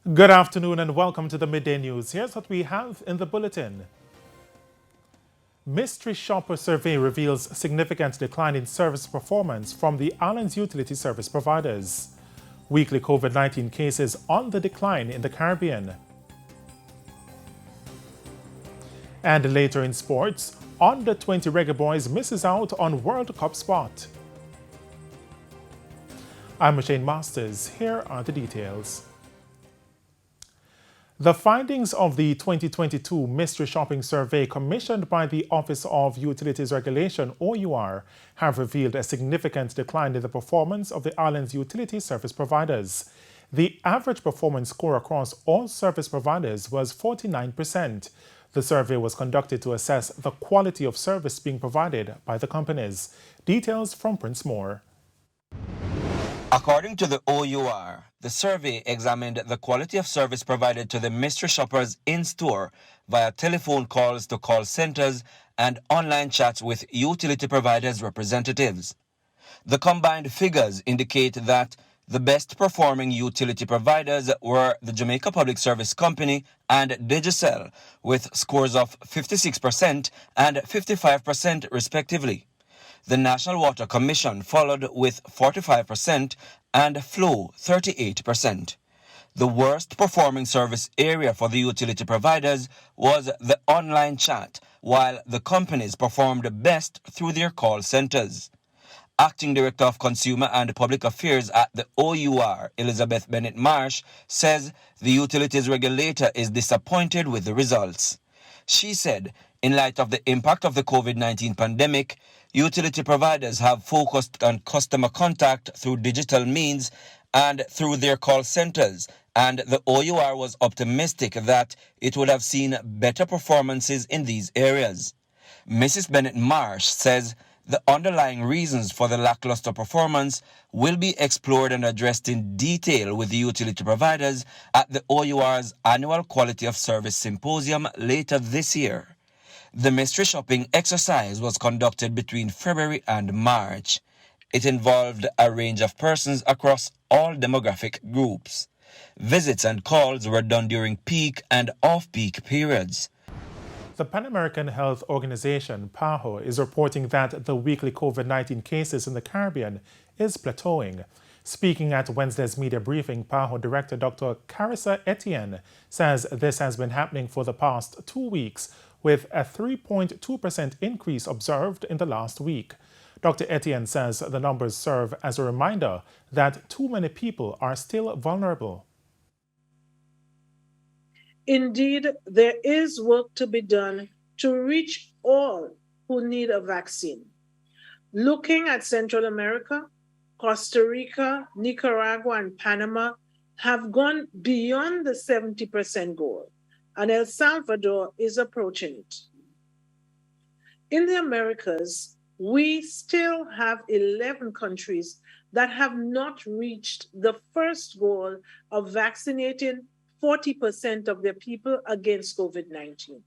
Good afternoon and welcome to the Midday News. Here's what we have in the bulletin. Mystery shopper survey reveals significant decline in service performance from the island's utility service providers. Weekly COVID-19 cases on the decline in the Caribbean. And later in sports, under 20 reggae boys misses out on World Cup spot. I'm Shane Masters. Here are the details. The findings of the 2022 Mystery Shopping Survey commissioned by the Office of Utilities Regulation, OUR, have revealed a significant decline in the performance of the island's utility service providers. The average performance score across all service providers was 49%. The survey was conducted to assess the quality of service being provided by the companies. Details from Prince Moore. According to the OUR, the survey examined the quality of service provided to the mystery shoppers in-store via telephone calls to call centers and online chats with utility providers' representatives. The combined figures indicate that the best performing utility providers were the Jamaica Public Service Company and Digicel, with scores of 56% and 55% respectively. The National Water Commission followed with 45% and Flow 38%. The worst performing service area for the utility providers was the online chat, while the companies performed best through their call centers. Acting Director of Consumer and Public Affairs at the OUR, Elizabeth Bennett Marsh, says the utilities regulator is disappointed with the results. She said, in light of the impact of the COVID-19 pandemic, utility providers have focused on customer contact through digital means and through their call centers, and the OUR was optimistic that it would have seen better performances in these areas. Mrs. Bennett Marsh says the underlying reasons for the lackluster performance will be explored and addressed in detail with the utility providers at the OUR's annual Quality of Service Symposium later this year. The mystery shopping exercise was conducted between February and March. It involved a range of persons across all demographic groups. Visits and calls were done during peak and off-peak periods. The Pan American Health Organization, PAHO, is reporting that the weekly COVID-19 cases in the Caribbean is plateauing. Speaking at Wednesday's media briefing, PAHO Director Dr. Carissa Etienne says this has been happening for the past 2 weeks, with a 3.2% increase observed in the last week. Dr. Etienne says the numbers serve as a reminder that too many people are still vulnerable. Indeed, there is work to be done to reach all who need a vaccine. Looking at Central America, Costa Rica, Nicaragua, and Panama have gone beyond the 70% goal, and El Salvador is approaching it. In the Americas, we still have 11 countries that have not reached the first goal of vaccinating 40% of their people against COVID-19.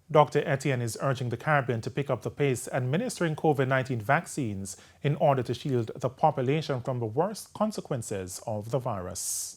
Dr. Etienne is urging the Caribbean to pick up the pace administering COVID-19 vaccines in order to shield the population from the worst consequences of the virus.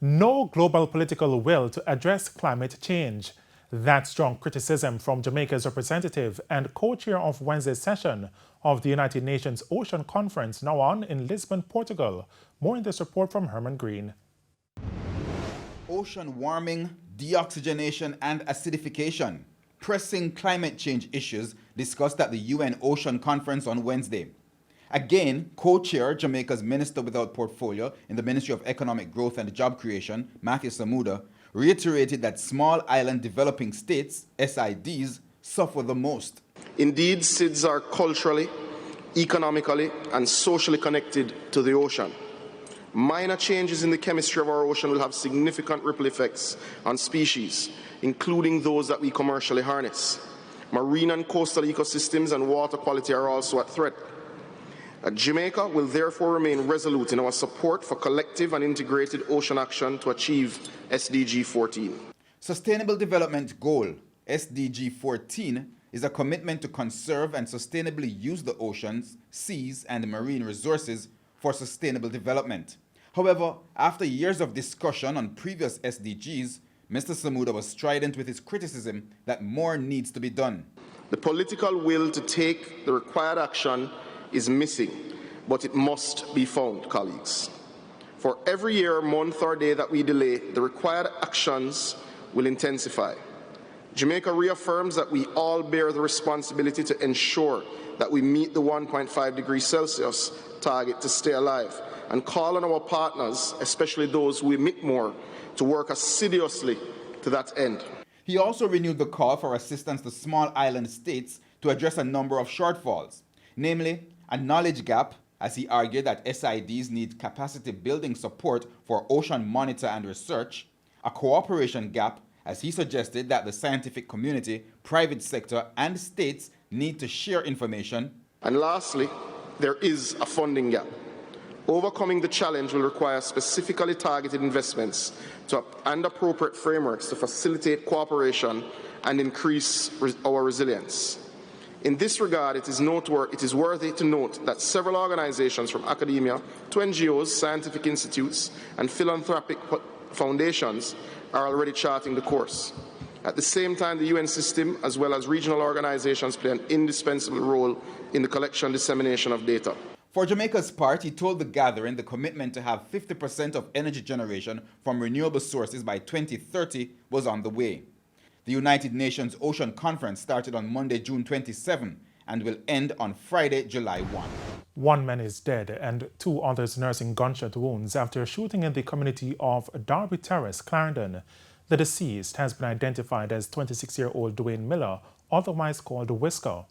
No global political will to address climate change. That's strong criticism from Jamaica's representative and co-chair of Wednesday's session of the United Nations Ocean Conference, now on in Lisbon, Portugal. More in this report from Herman Green. Ocean warming, deoxygenation, and acidification. Pressing climate change issues discussed at the UN Ocean Conference on Wednesday. Again, co-chair Jamaica's Minister without Portfolio in the Ministry of Economic Growth and Job Creation, Matthew Samuda, reiterated that small island developing states, SIDs, suffer the most. Indeed, SIDS are culturally, economically, and socially connected to the ocean. Minor changes in the chemistry of our ocean will have significant ripple effects on species, including those that we commercially harness. Marine and coastal ecosystems and water quality are also at threat. Jamaica will therefore remain resolute in our support for collective and integrated ocean action to achieve SDG 14. Sustainable Development Goal, SDG 14, is a commitment to conserve and sustainably use the oceans, seas, and marine resources for sustainable development. However, after years of discussion on previous SDGs, Mr. Samuda was strident with his criticism that more needs to be done. The political will to take the required action is missing, but it must be found, colleagues. For every year, month, or day that we delay, the required actions will intensify. Jamaica reaffirms that we all bear the responsibility to ensure that we meet the 1.5 degrees Celsius target to stay alive, and call on our partners, especially those who emit more, to work assiduously to that end. He also renewed the call for assistance to small island states to address a number of shortfalls, namely a knowledge gap, as he argued that SIDs need capacity building support for ocean monitor and research, a cooperation gap, as he suggested that the scientific community, private sector, and states need to share information. And lastly, there is a funding gap. Overcoming the challenge will require specifically targeted investments and appropriate frameworks to facilitate cooperation and increase our resilience. In this regard, it is worthy to note that several organizations, from academia to NGOs, scientific institutes, and philanthropic foundations, are already charting the course. At the same time, the UN system, as well as regional organizations, play an indispensable role in the collection and dissemination of data. For Jamaica's part, he told the gathering the commitment to have 50% of energy generation from renewable sources by 2030 was on the way. The United Nations Ocean Conference started on Monday, June 27, and will end on Friday, July 1. One man is dead and two others nursing gunshot wounds after a shooting in the community of Derby Terrace, Clarendon. The deceased has been identified as 26-year-old Dwayne Miller, otherwise called Whisker.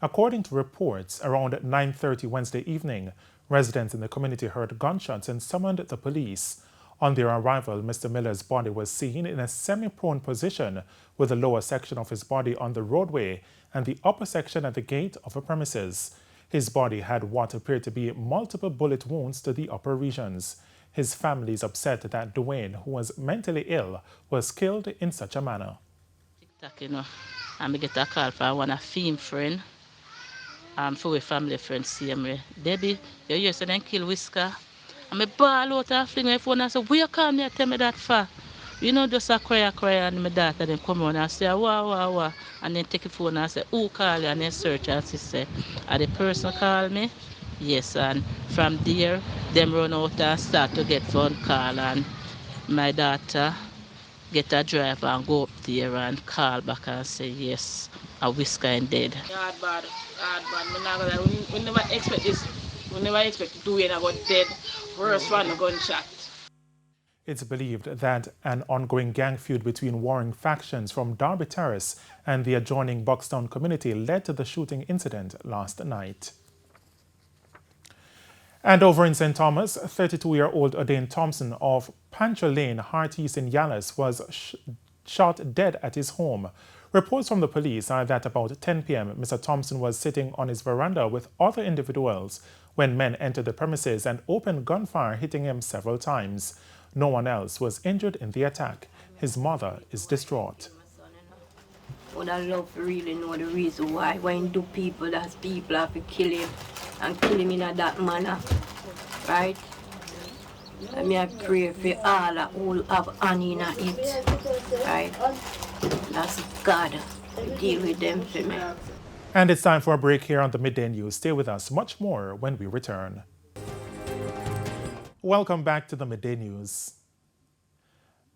According to reports, around 9:30 Wednesday evening, residents in the community heard gunshots and summoned the police. On their arrival, Mr. Miller's body was seen in a semi-prone position, with the lower section of his body on the roadway and the upper section at the gate of a premises. His body had what appeared to be multiple bullet wounds to the upper regions. His family is upset that Dwayne, who was mentally ill, was killed in such a manner. I get a call from one of female friend. For a family friend see me. Debbie, you hear so then kill Whisker. And I ball out and fling my phone and say, where you come here tell me that for? You know, just a cry and my daughter then come on and say, wow. And then take the phone and say, who call you? And then search and she say, the person call me? Yes, and from there, them run out and start to get phone call, and my daughter get a driver and go up there and call back and say, yes, a Whisker and dead. Hard bad. We never expect this. We never expect to go dead. Worst one, a gunshot. It's believed that an ongoing gang feud between warring factions from Derby Terrace and the adjoining Buckstown community led to the shooting incident last night. And over in St. Thomas, 32-year-old Adain Thompson of Pancho Lane, Heart East in Yalis, was shot dead at his home. Reports from the police are that about 10 p.m., Mr. Thompson was sitting on his veranda with other individuals when men entered the premises and opened gunfire, hitting him several times. No one else was injured in the attack. His mother is distraught. Would I love to really know the reason why when do people have to kill him and kill him in that manner, right? I mean, I pray for all that will have honey in it, right? That's God to deal with them for me. And it's time for a break here on the Midday News. Stay with us. Much more when we return. Welcome back to the Midday News.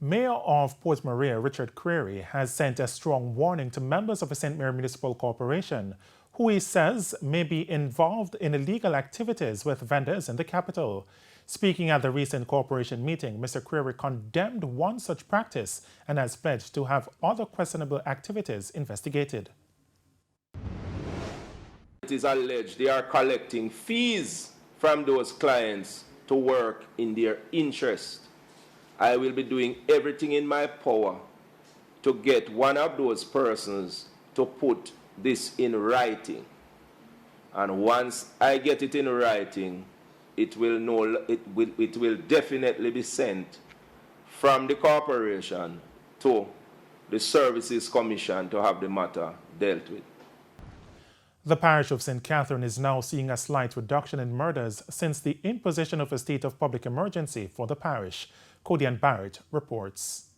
Mayor of Port Maria, Richard Creary, has sent a strong warning to members of the St. Mary Municipal Corporation, who he says may be involved in illegal activities with vendors in the capital. Speaking at the recent corporation meeting, Mr. Creary condemned one such practice and has pledged to have other questionable activities investigated. It is alleged they are collecting fees from those clients to work in their interest. I will be doing everything in my power to get one of those persons to put this in writing. And once I get it in writing, it will definitely be sent from the corporation to the Services Commission to have the matter dealt with. The parish of St. Catherine is now seeing a slight reduction in murders since the imposition of a state of public emergency for the parish. Codian Barrett reports.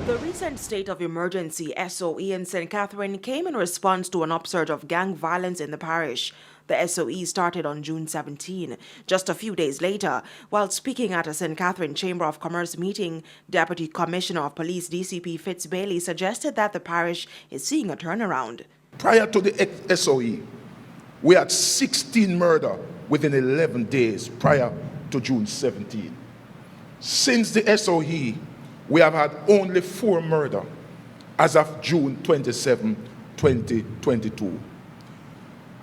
The recent state of emergency SOE in St. Catherine came in response to an upsurge of gang violence in the parish. The SOE started on June 17. Just a few days later, while speaking at a St. Catherine Chamber of Commerce meeting, Deputy Commissioner of Police DCP Fitz Bailey suggested that the parish is seeing a turnaround. Prior to the SOE, we had 16 murders within 11 days prior to June 17. Since the SOE, we have had only 4 murders as of June 27, 2022.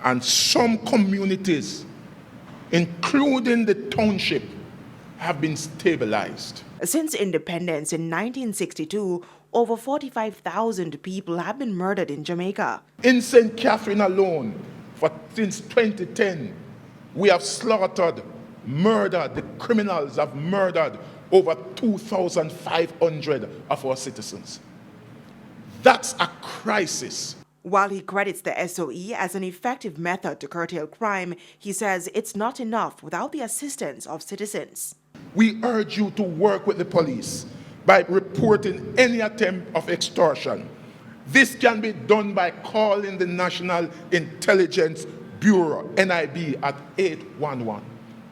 And some communities, including the township, have been stabilized. Since independence in 1962, over 45,000 people have been murdered in Jamaica. In St. Catherine alone, since 2010, we have the criminals have murdered over 2,500 of our citizens. That's a crisis. While he credits the SOE as an effective method to curtail crime, he says it's not enough without the assistance of citizens. We urge you to work with the police by reporting any attempt of extortion. This can be done by calling the National Intelligence Bureau, NIB, at 811.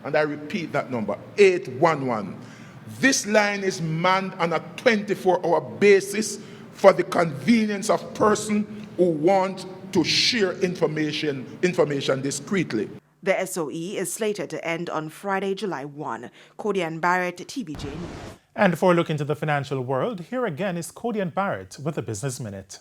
And I repeat that number, 811. This line is manned on a 24-hour basis for the convenience of persons who want to share information discreetly. The SOE is slated to end on Friday, July 1. Codian Barrett, TVJ. And for a look into the financial world, here again is Codian Barrett with the Business Minute.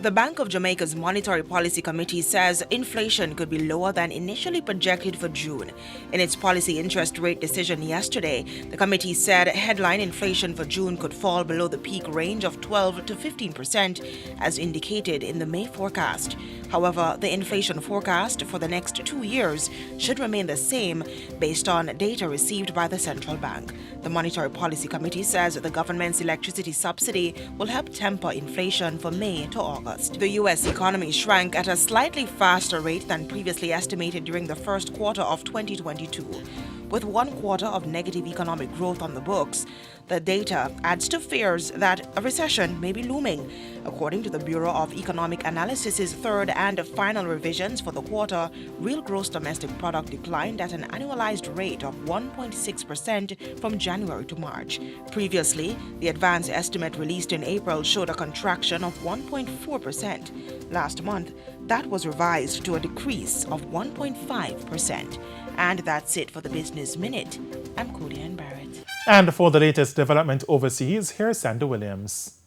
The Bank of Jamaica's Monetary Policy Committee says inflation could be lower than initially projected for June. In its policy interest rate decision yesterday, the committee said headline inflation for June could fall below the peak range of 12 to 15%, as indicated in the May forecast. However, the inflation forecast for the next 2 years should remain the same based on data received by the central bank. The Monetary Policy Committee says the government's electricity subsidy will help temper inflation for May to August. The U.S. economy shrank at a slightly faster rate than previously estimated during the first quarter of 2022. With 1 quarter of negative economic growth on the books, the data adds to fears that a recession may be looming. According to the Bureau of Economic Analysis's third and final revisions for the quarter, real gross domestic product declined at an annualized rate of 1.6% from January to March. Previously, the advanced estimate released in April showed a contraction of 1.4%. Last month, that was revised to a decrease of 1.5%. And that's it for the Business Minute. I'm Codian Barrett. And for the latest development overseas, here's Sandy Williams.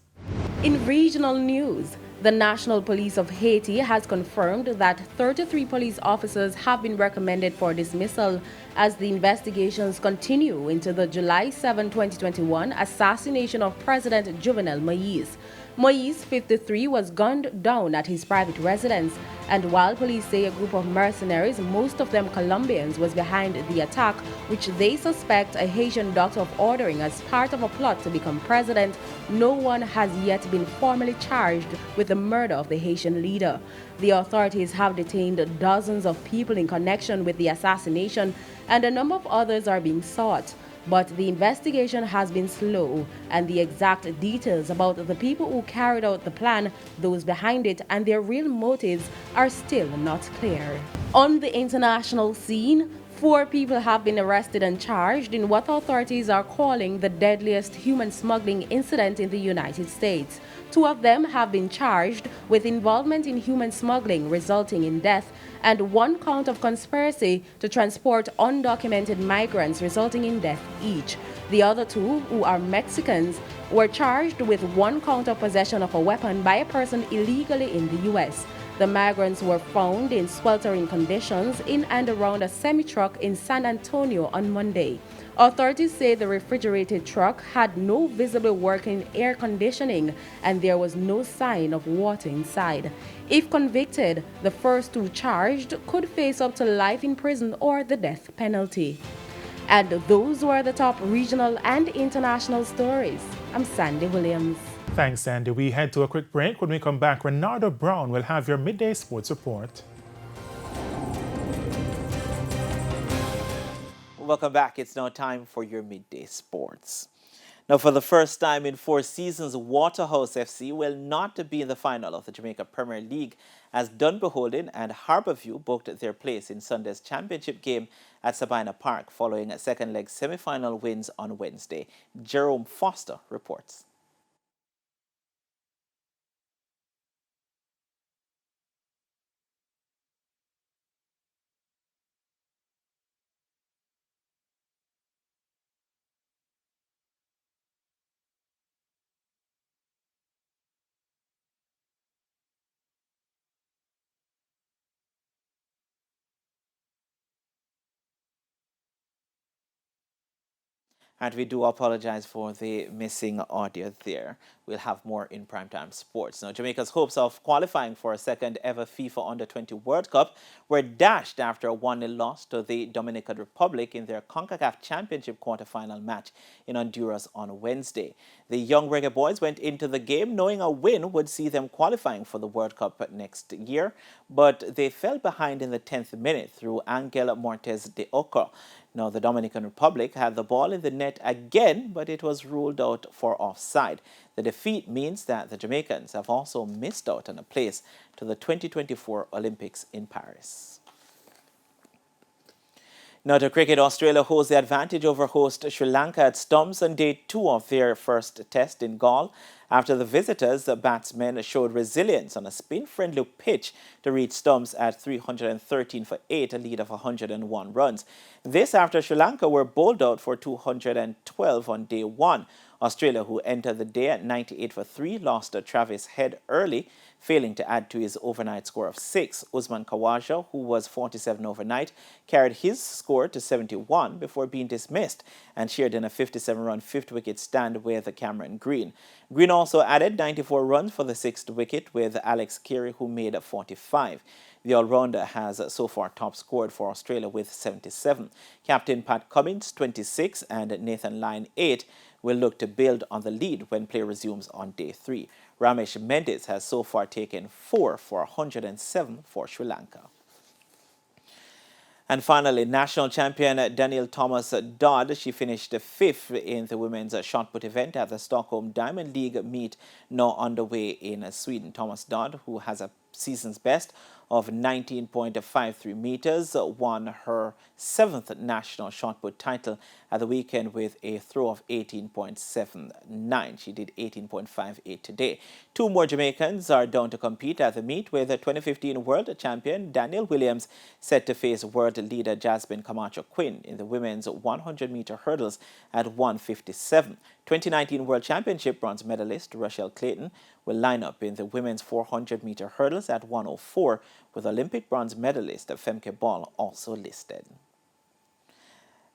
In regional news, the National Police of Haiti has confirmed that 33 police officers have been recommended for dismissal as the investigations continue into the July 7, 2021 assassination of President Jovenel Moïse. Moïse, 53, was gunned down at his private residence, and while police say a group of mercenaries, most of them Colombians, was behind the attack, which they suspect a Haitian doctor of ordering as part of a plot to become president, no one has yet been formally charged with the murder of the Haitian leader. The authorities have detained dozens of people in connection with the assassination, and a number of others are being sought. But the investigation has been slow, and the exact details about the people who carried out the plan, those behind it, and their real motives are still not clear. On the international scene, 4 people have been arrested and charged in what authorities are calling the deadliest human smuggling incident in the United States. 2 of them have been charged with involvement in human smuggling resulting in death, and 1 count of conspiracy to transport undocumented migrants resulting in death each. The other 2, who are Mexicans, were charged with 1 count of possession of a weapon by a person illegally in the U.S. The migrants were found in sweltering conditions in and around a semi-truck in San Antonio on Monday. Authorities say the refrigerated truck had no visible working air conditioning and there was no sign of water inside. If convicted, the first 2 charged could face up to life in prison or the death penalty. And those were the top regional and international stories. I'm Sandy Williams. Thanks, Sandy. We head to a quick break. When we come back, Renardo Brown will have your Midday Sports Report. Welcome back. It's now time for your Midday Sports. Now, for the first time in 4 seasons, Waterhouse FC will not be in the final of the Jamaica Premier League as Dunbeholden and Harbourview booked their place in Sunday's championship game at Sabina Park following a second leg semi-final wins on Wednesday. Jerome Foster reports. And we do apologize for the missing audio there. We'll have more in Primetime Sports. Now, Jamaica's hopes of qualifying for a second ever FIFA Under-20 World Cup were dashed after a 1-0 loss to the Dominican Republic in their CONCACAF Championship quarter-final match in Honduras on Wednesday. The young Reggae boys went into the game knowing a win would see them qualifying for the World Cup next year, but they fell behind in the 10th minute through Angel Mortez de Oca. Now, the Dominican Republic had the ball in the net again, but it was ruled out for offside. The defeat means that the Jamaicans have also missed out on a place to the 2024 Olympics in Paris. Now to cricket, Australia holds the advantage over host Sri Lanka at Stumps on day 2 of their first test in Galle after the visitors, the batsmen, showed resilience on a spin-friendly pitch to reach Stumps at 313 for 8, a lead of 101 runs. This after Sri Lanka were bowled out for 212 on day 1. Australia, who entered the day at 98 for 3, lost to Travis Head early, failing to add to his overnight score of 6. Usman Khawaja, who was 47 overnight, carried his score to 71 before being dismissed and shared in a 57-run 5th wicket stand with Cameron Green. Green also added 94 runs for the 6th wicket with Alex Carey, who made 45. The all-rounder has so far top scored for Australia with 77. Captain Pat Cummins, 26, and Nathan Lyon, 8, will look to build on the lead when play resumes on day 3. Ramesh Mendis has so far taken 4 for 107 for Sri Lanka. And finally, national champion Danielle Thomas-Dodd, she finished 5th in the women's shot put event at the Stockholm Diamond League meet now underway in Sweden. Thomas-Dodd, who has a season's best of 19.53 meters, won her 7th national shot put title at the weekend with a throw of 18.79. She did 18.58 today. 2 more Jamaicans are down to compete at the meet, with the 2015 world champion Daniel Williams set to face world leader Jasmine Camacho Quinn in the women's 100-meter hurdles at 1:57. 2019 World Championship bronze medalist Rochelle Clayton will line up in the women's 400-meter hurdles at 1:04, with Olympic bronze medalist Femke Ball also listed.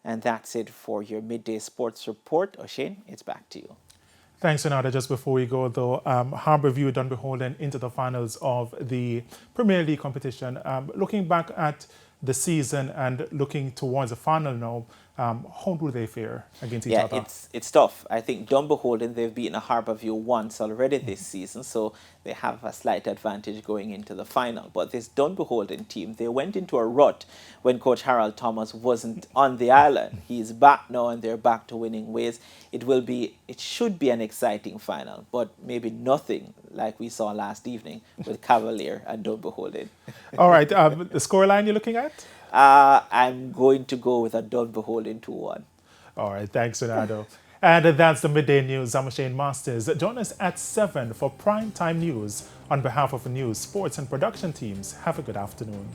And that's it for your Midday Sports Report. O'Shane, it's back to you. Thanks, Renata. Just before we go, though, Harbourview done beholden into the finals of the Premier League competition. Looking back at the season and looking towards the final now, how do they fare against each other? It's tough. I think Dunbeholden, they've beaten a Harbourview once already this season, so they have a slight advantage going into the final. But this Dunbeholden team, they went into a rut when Coach Harold Thomas wasn't on the island. He's back now and they're back to winning ways. It should be an exciting final, but maybe nothing like we saw last evening with Cavalier and Dunbeholden. All right, the scoreline you're looking at? I'm going to go with a Dunbeholden 2-1. All right, thanks, Renato. And that's the Midday News. I'm Shane Masters. Join us at 7 for Prime Time News. On behalf of the news, sports, and production teams, have a good afternoon.